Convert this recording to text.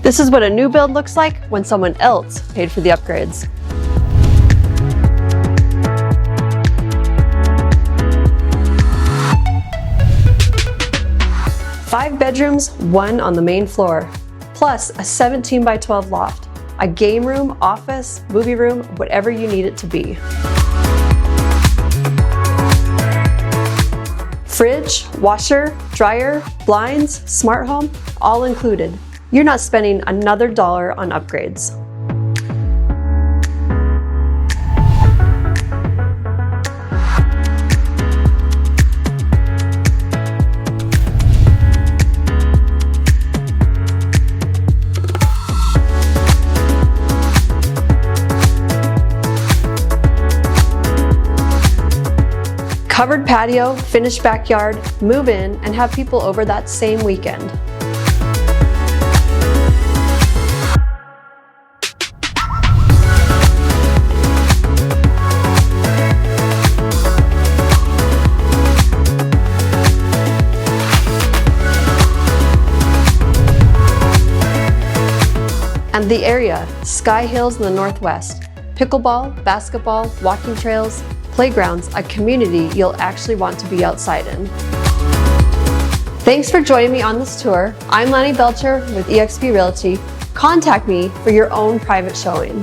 This is what a new build looks like when someone else paid for the upgrades. Five bedrooms, one on the main floor, plus a 17 by 12 loft, a game room, office, movie room, whatever you need it to be. Fridge, washer, dryer, blinds, smart home, all included. You're not spending another dollar on upgrades. Covered patio, finished backyard, move in, and have people over that same weekend. And the area, Skye Hills in the Northwest. Pickleball, basketball, walking trails, playgrounds, a community you'll actually want to be outside in. Thanks for joining me on this tour. I'm Lanny Belcher with eXp Realty. Contact me for your own private showing.